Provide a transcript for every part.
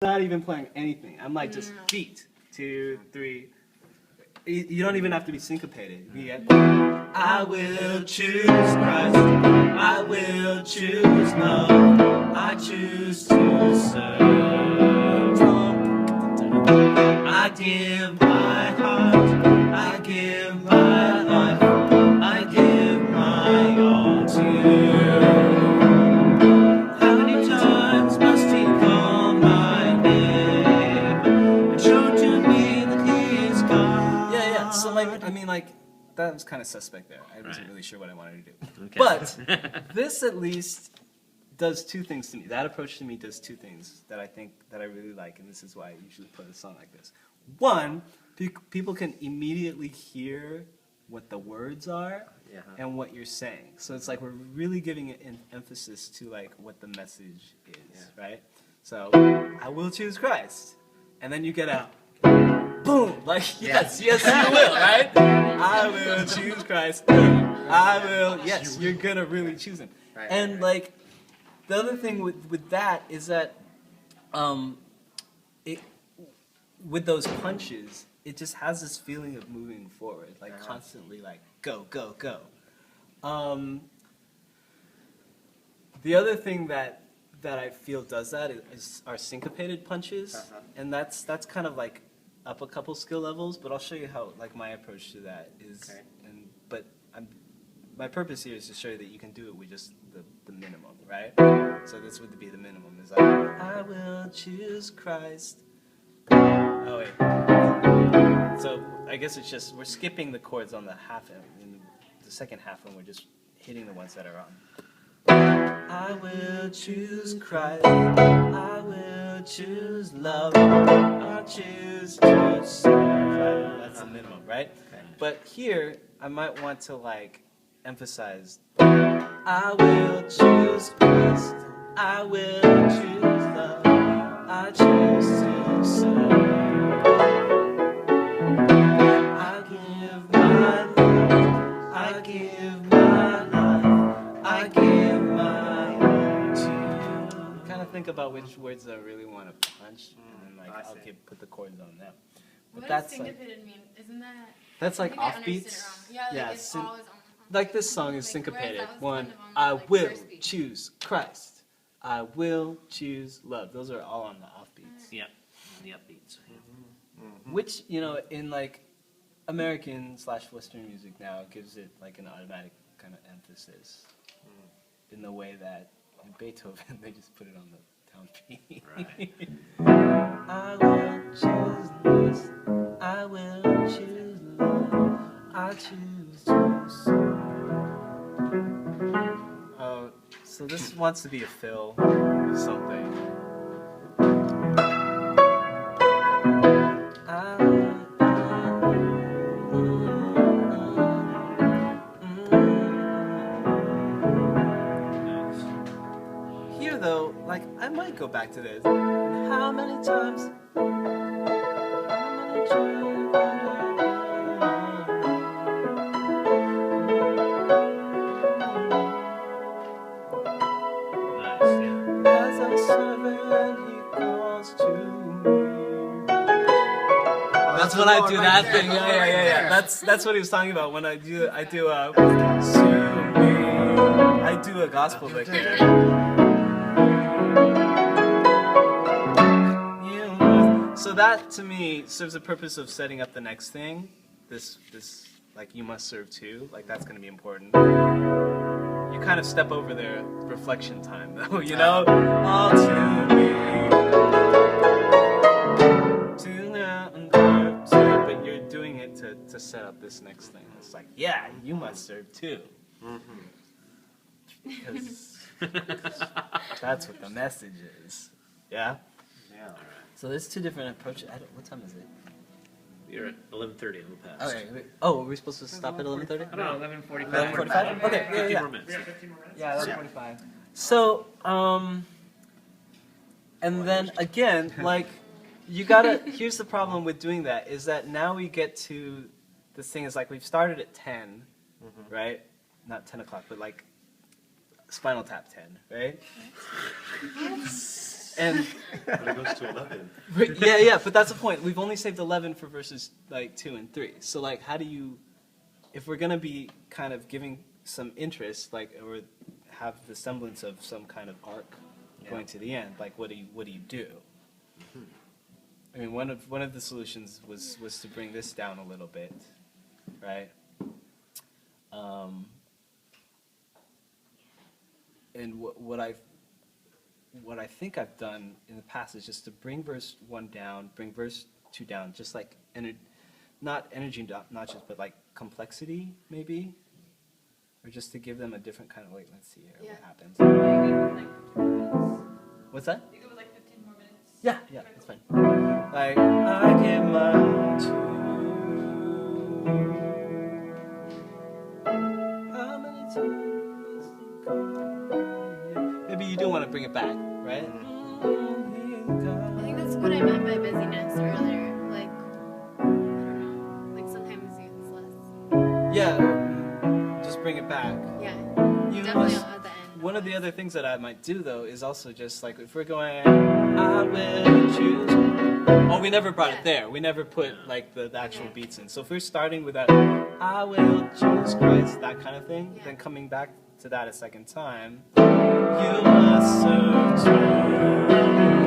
not even playing anything. I'm like just beat, 2, 3. You don't even have to be syncopated. We get, I will choose Christ. I will choose love. I choose to serve. I give my heart. I give my life. I give my all to you. How many times must he call my name and show to me that he is God? Yeah. So like, I mean, like, that was kind of suspect there. I wasn't really sure what I wanted to do. Okay. But this at least does two things to me. That approach to me does two things that I think that I really like, and this is why I usually play a song like this. One, people can immediately hear what the words are and what you're saying. So it's like we're really giving an emphasis to like what the message is, right? So I will choose Christ, and then you get out, boom, like yes, you will, right? I will choose Christ. I will. Yes, you're gonna really choose Him. And like the other thing with that is that with those punches, it just has this feeling of moving forward, like constantly, like go, go, go. The other thing that I feel does that is our syncopated punches, and that's kind of like up a couple skill levels. But I'll show you how like my approach to that is. But my purpose here is to show you that you can do it with just the minimum, right? So this would be the minimum. Is like I will choose Christ. Oh wait. So I guess it's just we're skipping the chords on the half in the second half, and we're just hitting the ones that are on. I will choose Christ. I will choose love. I choose to serve. That's the minimum, right? But here I might want to like emphasize. I will choose Christ. I will choose love. I choose to serve. I give my love. I give my life. I give my all to you. Kind of think about which words I really want to punch, and then like I'll put the chords on them. But what that's does syncopated mean? Isn't that? That's like I offbeats. Yeah, like it's always on. Like this song is like, syncopated. One, One, I will choose Christ. I will choose love. Those are all on the offbeats. Yeah, the upbeats. Which, you know, in like American/Western music now gives it like an automatic kind of emphasis in the way that in Beethoven they just put it on the downbeat. Right. I will choose this. I will choose love. I choose to serve. Oh, so this wants to be a fill with something. Here though, like I might go back to this. How many times? As a servant, he calls to me. That's when I do that thing. Yeah. That's what he was talking about. When I do a gospel lick there. So that to me serves the purpose of setting up the next thing. This like you must serve too. Like that's going to be important. You kind of step over their reflection time though, you know? All to me. But you're doing it to set up this next thing. It's like, yeah, you must serve too. Because that's what the message is. Yeah? Yeah. So there's two different approaches. What time is it? You're at 11:30. We'll pass. Okay. Oh, are we supposed to stop at 11:30? I don't know. 11:45. 11:45? Okay. 15 more minutes. 15 more minutes? Yeah, 11:45. So, and then again, like, you gotta, here's the problem with doing that, is that now we get to, this thing is like, we've started at 10, right? Not 10 o'clock, but like, Spinal Tap 10, right? And But it goes to 11. yeah, but that's the point. We've only saved 11 for verses like 2 and 3. So like, how do you, if we're gonna be kind of giving some interest, like, or have the semblance of some kind of arc going to the end, like, what do you do? I mean, one of the solutions was to bring this down a little bit, right? And what I think I've done in the past is just to bring verse 1 down, bring verse 2 down, just like not energy notches, but like complexity maybe, or just to give them a different kind of like. Let's see here what happens. What's that? You go with like 15 more minutes. Yeah, that's fine. Like I give my all to you. How many times must it go? Maybe you do want to bring it back, right? I think that's what I meant by busyness earlier. Like, I don't know. Like sometimes it's less. Yeah, just bring it back. Yeah, You definitely must- at the end. One of the other things that I might do though is also just like if we're going, I will choose. Oh, we never brought it there. We never put like the actual beats in. So if we're starting with that, I will choose Christ, that kind of thing, then coming back to that a second time, you must serve too.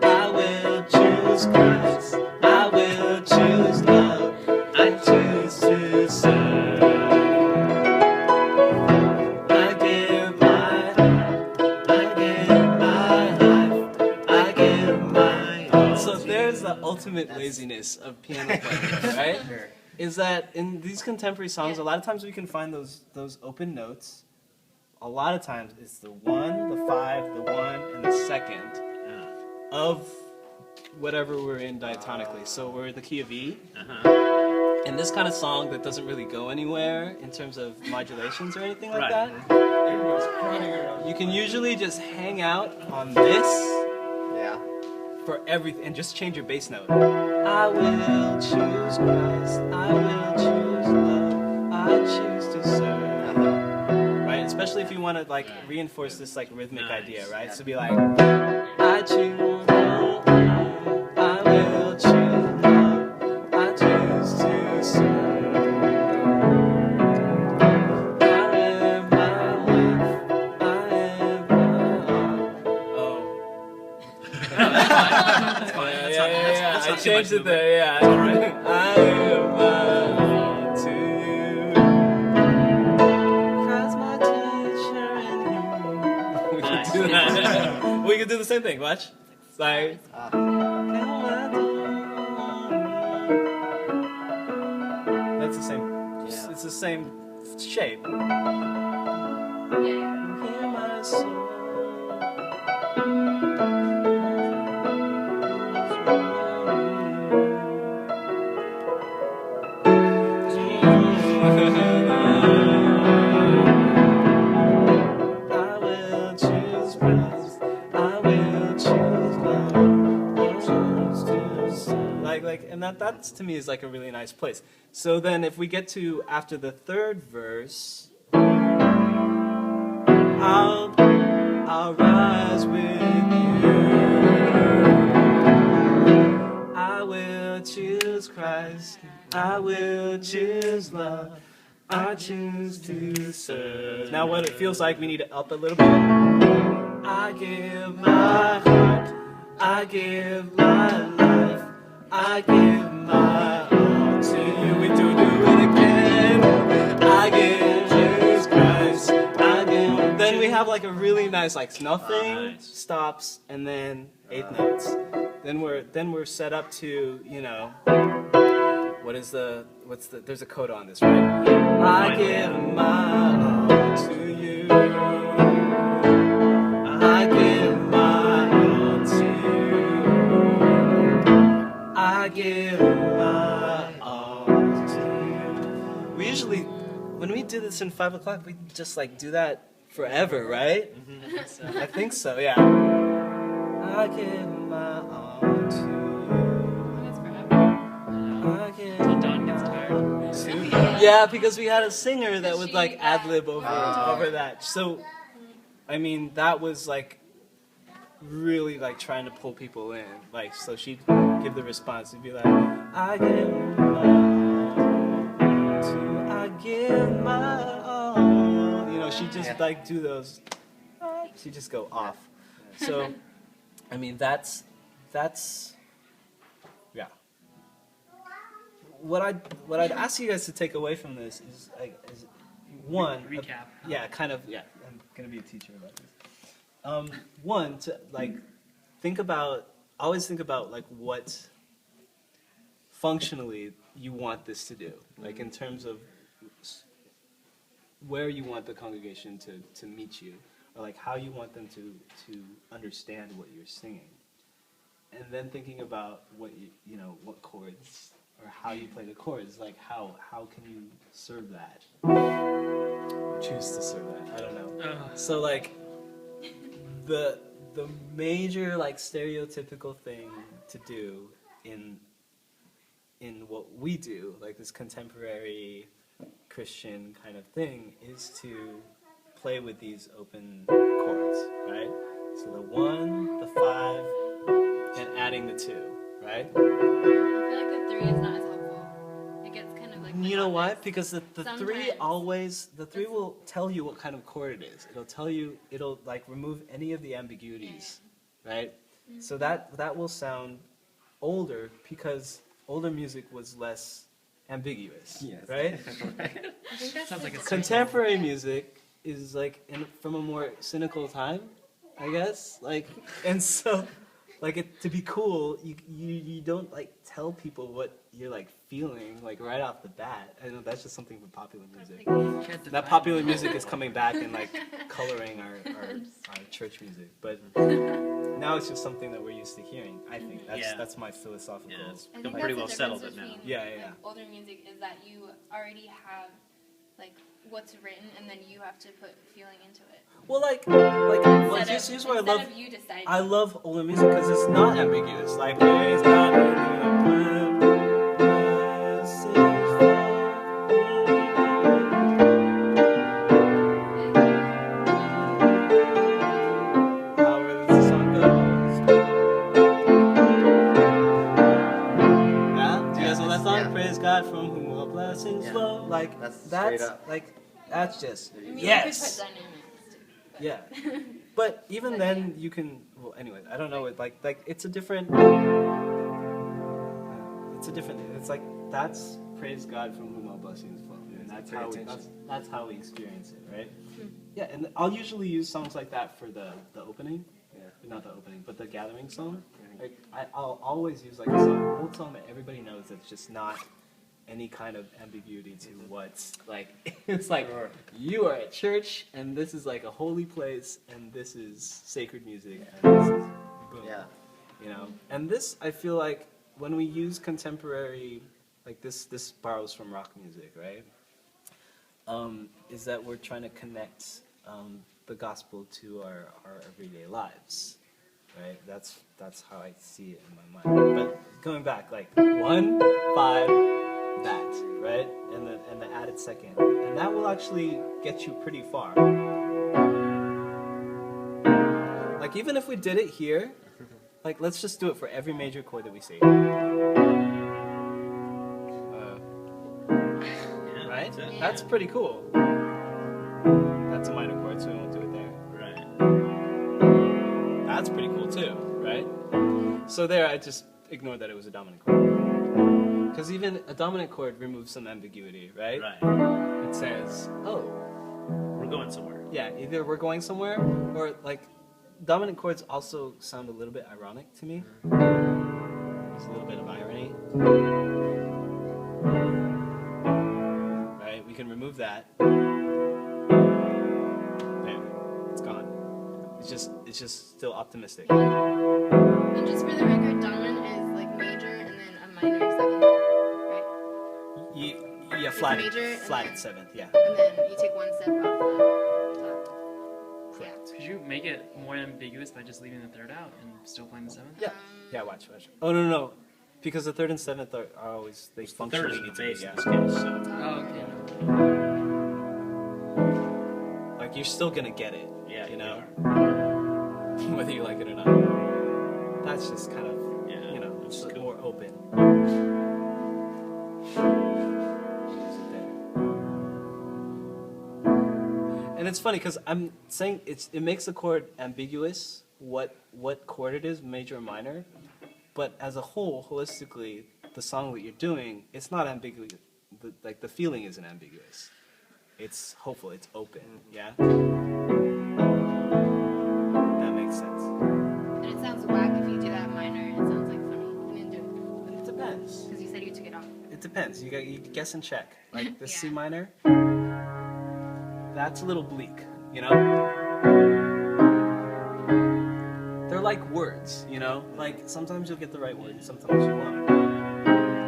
I will choose Christ. I will choose love. I choose to serve. I give my heart. I give my life. I give my all. So there's the ultimate laziness of piano playing, right? Is that in these contemporary songs, a lot of times we can find those open notes. A lot of times it's the 1, the 5, the 1, and the second of whatever we're in diatonically. So we're in the key of E. And this kind of song that doesn't really go anywhere in terms of modulations or anything like that, you can usually just hang out on this for everything and just change your bass note. I will choose Christ. I will choose love. I choose to serve. Right? Especially if you want to like reinforce this like rhythmic idea, right? So be like, I choose love. I will choose love. I choose to serve. I am my life. I am my all. Oh. I changed it there, yeah. I am my all to you. Christ my teacher and you. We can do that. We can do the same thing, watch. It's like, that's the same. It's the same shape. Hear my soul. I will choose Christ. I will choose love. I choose to serve. Like, and that's to me is like a really nice place. So then, if we get to after the third verse, I'll rise with you. I will choose Christ. I will choose love. I choose to serve. Now what it feels like, we need to up a little bit. I give my heart. I give my life. I give my all to you. We do it again. I give Jesus Christ. I give. Then we have like a really nice like nothing, stops, and then eighth notes. Then we're set up to, you know, there's a coda on this, right? I give my all to you. I give my all to you. I give my all to you. We usually, when we do this in 5 o'clock, we just like do that forever, right? Mm-hmm. I think so, yeah. I give my all to you. It's forever. I give Until Don gets tired. Yeah, because we had a singer that would like ad lib over that. So, I mean, that was like really like trying to pull people in. Like, so she'd give the response. She'd be like, I give my all to, I give my all. You know, she'd just like do those. She'd just go off. So, I mean, that's yeah. What I'd ask you guys to take away from this is like one Recap. yeah, kind of yeah. I'm gonna be a teacher about this. One to like always think about like what functionally you want this to do, like in terms of where you want the congregation to meet you, or like how you want them to understand what you're singing, and then thinking about what you know what chords or how you play the chords, like how can you serve that, or choose to serve that. I don't know. So like the major like stereotypical thing to do in what we do, like this contemporary Christian kind of thing, is to play with these open chords, right? So the 1, the 5, and adding the 2, right? I feel like the 3 is not as helpful. It gets kind of like. You know why? monotonous. Because the 3 Sometimes. always, the 3 will tell you what kind of chord it is. It'll like remove any of the ambiguities, right? So that will sound older because older music was less ambiguous, right? I think that's Sounds like a Contemporary music is like from a more cynical time, I guess. Like, and so, like to be cool, you don't like tell people what you're like feeling like right off the bat. I know that's just something with popular music. Can't That define popular it. music is coming back and like coloring our church music, but now it's just something that we're used to hearing. I think that's my philosophical. Yeah, it's I think become that's pretty the well difference settled it now. between, Yeah, like, yeah. older music is that you already have like what's written and then you have to put feeling into it. Well, like Instead here's what I instead love. of you deciding. I love older music because it's not ambiguous. Like, praise God, however the song goes. Yeah? Do you guys know that song? Yeah. Praise God from whom all blessings Yeah. flow. Like, That's straight up. that's just, I mean, yes. you could put dynamics too. But. Yeah. But even But then, you can. Well, anyway, I don't know. Like it's a different. It's a different. It's like that's praise God from whom all blessings flow, and that's pay how attention. that's how we experience it, right? Yeah, and I'll usually use songs like that for the opening. Yeah. Not the opening, but the gathering song. Like I'll always use like a song, old song that everybody knows that's just not any kind of ambiguity to what's like. It's like you are at church and this is like a holy place and this is sacred music and this is boom. Yeah. You know, and this I feel like when we use contemporary, like this borrows from rock music, right? Is that we're trying to connect the gospel to our everyday lives, right? That's how I see it in my mind. But going back, like 1, 5, that, right? And the added second, and that will actually get you pretty far. Like even if we did it here, like let's just do it for every major chord that we see. Yeah, Right? that's it. That's pretty cool. That's a minor chord, so we won't do it there. Right. That's pretty cool too, right? So there, I just ignored that it was a dominant chord. Because even a dominant chord removes some ambiguity, right? Right. It says, oh, We're going somewhere. yeah, either we're going somewhere, or like, dominant chords also sound a little bit ironic to me. There's a little bit of irony. Right? We can remove that. There. It's gone. It's just still optimistic. And just for the record, dominant is like major and then a minor seventh, right? Yeah, flat, major and flat then- at seventh, yeah. And then you take one step off the top. Correct. Could you make it more ambiguous by just leaving the third out and still playing the seventh? Yeah. Yeah, watch. Oh, no. Because the third and seventh are always, they The third functionally is the need to be, bass yeah. in this case, so Oh, okay. Like, you're still gonna get it, yeah, you know? are. whether you like it or not. That's just kind of, Yeah, you know, which it's is like cool. more open. Use it there. And it's funny because I'm saying it makes the chord ambiguous what chord it is, major or minor, but as a whole, holistically, the song that you're doing, it's not ambiguous. The feeling isn't ambiguous. It's hopeful. It's open. Yeah. That makes sense. And it sounds whack if you do that minor. It sounds like funny. You didn't do it It depends. because you said you took it off. It depends. You guess and check. Like the C Yeah. minor. That's a little bleak. You know. They're like words. You know. Like sometimes you'll get the right word, sometimes you won't.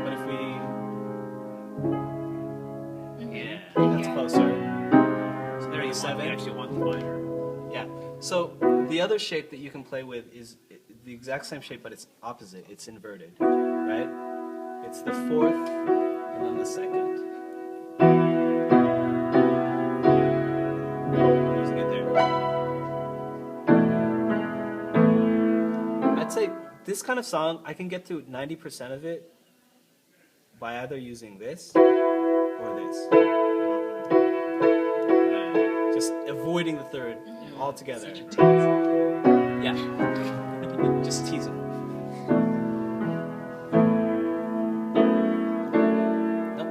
But if we Yeah. That's Yeah. closer. So there you want, 37. we actually want the minor. Yeah. So the other shape that you can play with is the exact same shape, but it's opposite. It's inverted, right? It's the fourth and then the second. Using it there. I'd say this kind of song, I can get to 90% of it by either using this or this. Just avoiding the third altogether. Such a tease. Yeah. Just tease him. Nope.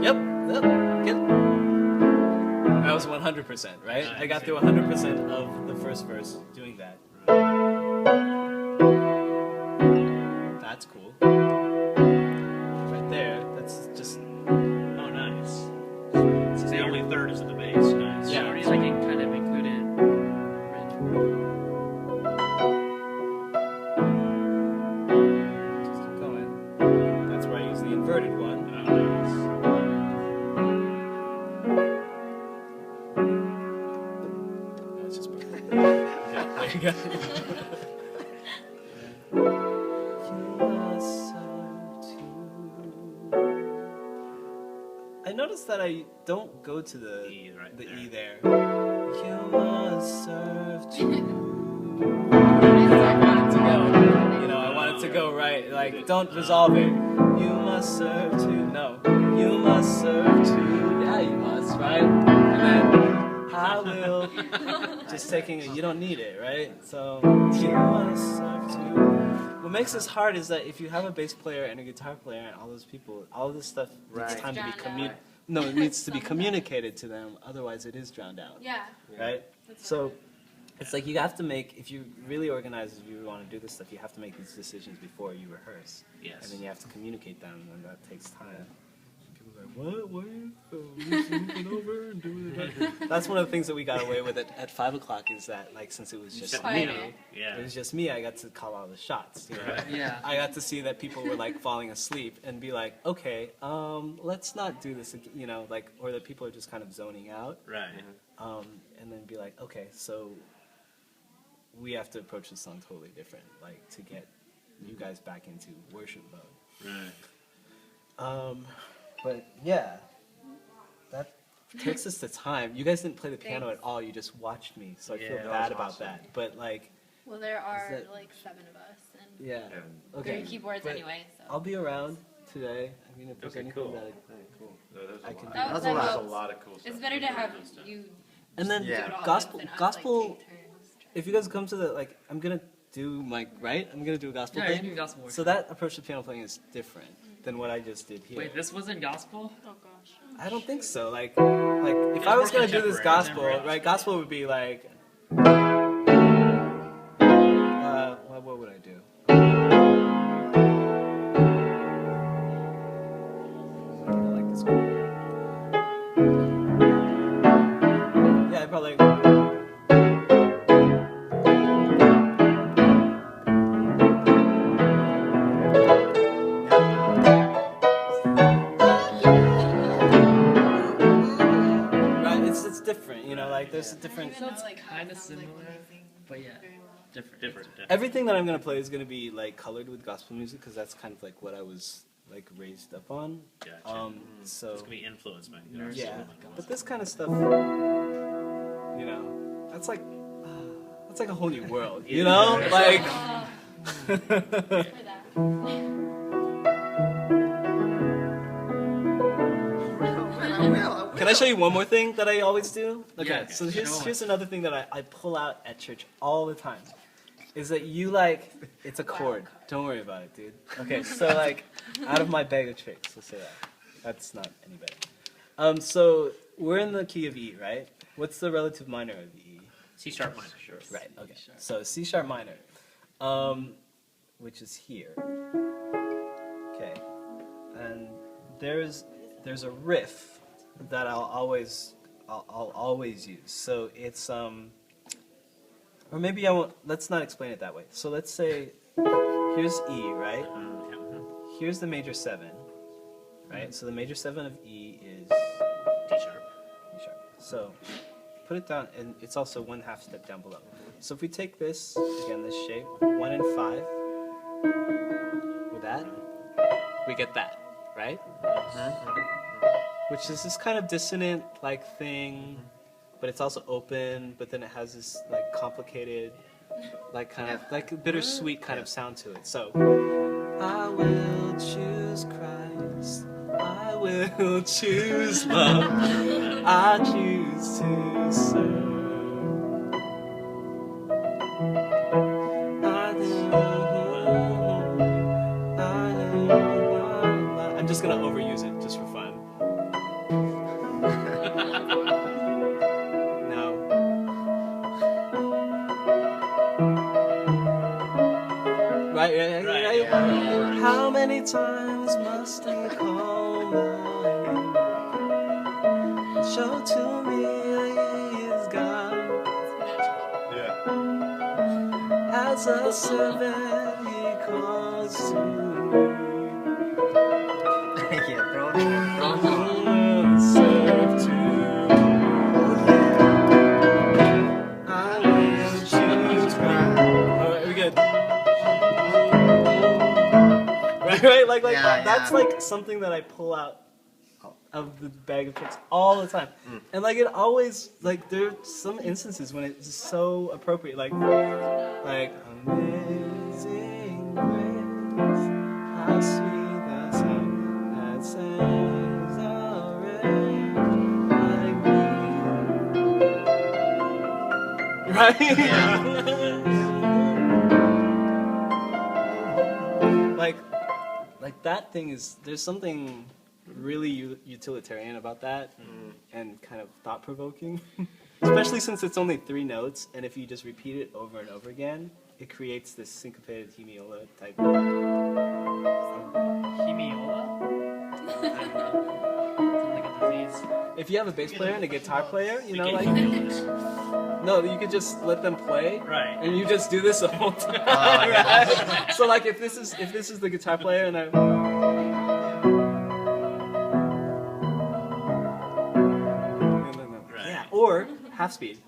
Yep. Yep. Get it. That was 100%, right? I got through 100% of the first verse doing that. That's cool. Right there, that's just Oh, nice. So the only third is in the bass. Nice. So Yeah. already like it kind of included. just keep going. That's where I use the inverted one. Oh, nice. No, it's just perfect. Yeah, there you go. I noticed that I don't go to the E right the there. E there. You must serve to. You know, I want it to go right. Like, don't resolve it. You must serve to. No. You must serve to. Yeah, you must, right? And then I will. Just taking it. You don't need it, right? So you must serve to. What makes this hard is that if you have a bass player and a guitar player and all those people, all of this stuff needs Right. time to be Drowned out. No, it needs to be communicated to them. Otherwise, it is drowned out. Yeah. Right? So it's like you have to make, if you really organize, if you want to do this stuff, you have to make these decisions before you rehearse. Yes. And then you have to communicate them, and that takes time. People are like, what? What? Let's move it over and do it. That's one of the things that we got away with at 5 o'clock is that, like, since it was just Except me, Quieter. Yeah. it was just me, I got to call all the shots. You know? Right. Yeah. I got to see that people were like falling asleep and be like, okay, let's not do this, you know, like, or that people are just kind of zoning out, Right. and then be like, okay, so we have to approach this song totally different, like to get you guys back into worship mode. Right. But yeah, that takes us to time. You guys didn't play the piano Thanks. at all. You just watched me, so I feel Yeah, that bad was about awesome. that. But like, Well, there are that- like 7 of us, and yeah, And okay. 3 keyboards But anyway. So. I'll be around today. I mean, if there's Okay, anything cool. that. cool. No, there's I a can lot. do that. There's That a helps. lot of cool stuff. It's better to have you And then Yeah. do it all gospel, than us, gospel. Like, take turns. If you guys come to the like, I'm gonna do my right. I'm gonna do a gospel Yeah, you thing. do gospel worship. So that approach to piano playing is different than what I just did here. Wait, this wasn't gospel? Oh gosh. I don't think so. Like if I was more gonna do this contemporary. gospel, Contemporary. right? Gospel would be like, what would I do? I don't like this one. Yeah, I'd probably. Right, it's different, you know. Like there's a different. So it's know, like, how it kind of sounds like similar, amazing. but yeah, Very well. different. Different. Everything that I'm gonna play is gonna be like colored with gospel music because that's kind of like what I was like raised up on. Gotcha. So It's gonna be influenced by the artist. yeah, Oh my God. but this kind of stuff, you know, that's like a whole new world, you know, like. For that. Can I show you one more thing that I always do? Okay, Yeah, so show here's another thing that I pull out at church all the time. Is that you like, it's a chord. Don't worry about it, dude. Okay, so like, out of my bag of tricks, let's say that. That's not any better. So we're in the key of E, right? What's the relative minor of E? C sharp minor. Sure. Right, okay. So C sharp minor, which is here. Okay, and there's a riff that I'll always use. So it's or maybe I won't. Let's not explain it that way. So let's say here's E, right? Yeah. Here's the major 7, right? So the major 7 of E is D sharp. E sharp. So put it down, and it's also 1/2 step down below. So if we take this again, this shape, 1 and 5, with that, we get that, right? Which is this kind of dissonant like thing, but it's also open. But then it has this like complicated, like kind of like a bittersweet kind of sound to it. So I will choose Christ. I will choose love. I choose to serve. I'm just gonna overuse it just for fun. No. Right. How many times must I call my name? Show to me He is God. Yeah. As a servant He calls to me. Serve to I will choose Christ. Alright, we good. Right? Like Yeah, that's yeah. like something that I pull out of the bag of tricks all the time. And like it always, like there's some instances when it's so appropriate, like amazing grace, how sweet the sound that saves a wretch like me. Right? like that thing is, there's something really utilitarian about that, and kind of thought-provoking. Especially since it's only 3 notes, and if you just repeat it over and over again, it creates this syncopated hemiola type. Hemiola? I don't know. Sounds like a disease. If you have a bass player and a guitar player, you know, like, no, you could just let them play, Right. and you just do this the whole time, right? So like, if this is the guitar player, and yeah, or half speed.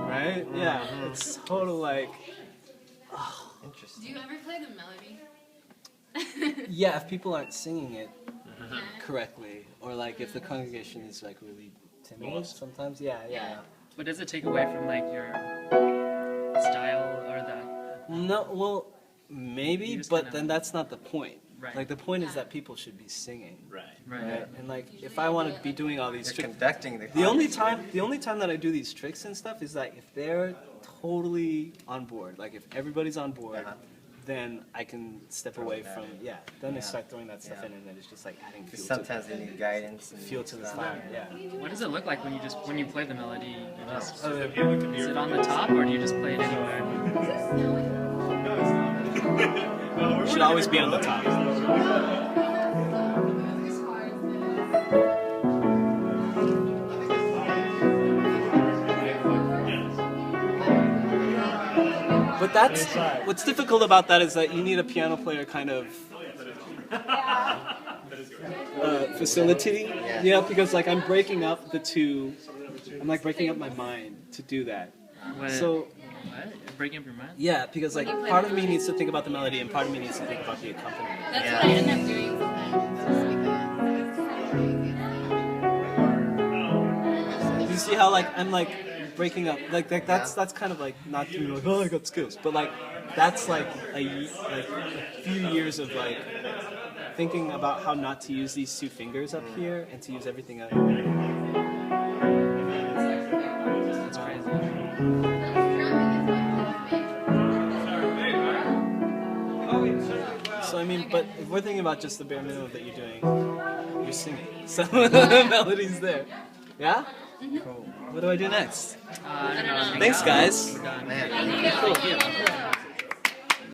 Right? Yeah, it's total like. Interesting. Do you ever play the melody? Yeah, if people aren't singing it correctly, or like if the congregation is like really timid, sometimes, yeah. But does it take away from like your style or the? No, well, maybe, You just but kinda- then that's not the point. Right. Like the point is that people should be singing, Right. right? And like, if I want to be doing all these You're tricks, conducting the the only time that I do these tricks and stuff is like if they're totally on board. Like if everybody's on board, then I can step away that from in. Then they Yeah. start throwing that stuff Yeah. in, and then it's just like adding Because fuel sometimes they need guidance. And to the stuff. fire. Yeah. What does it look like when you play the melody? You just Oh, is it on the top or do you just play it anywhere? it should always be on the top. But that's what's difficult about that is that you need a piano player kind of facility, because like I'm breaking up the two. I'm like breaking up my mind to do that. What, So what? breaking up your mind? Yeah, because like When you play part of the me melody. needs to think about the melody and part of me needs to think about the accompaniment. That's Yeah. what I end up doing sometimes. Just because You see how like I'm like breaking up like that's kind of like not doing like oh I got skills, but like that's like a few years of like thinking about how not to use these two fingers up here and to use everything else. That's crazy. So I mean, but if we're thinking about just the bare minimum that you're doing, you're singing. So the melody's there. Yeah? Cool. What do I do next? I don't know. Thanks guys. We're done. Man. Thank you. Cool.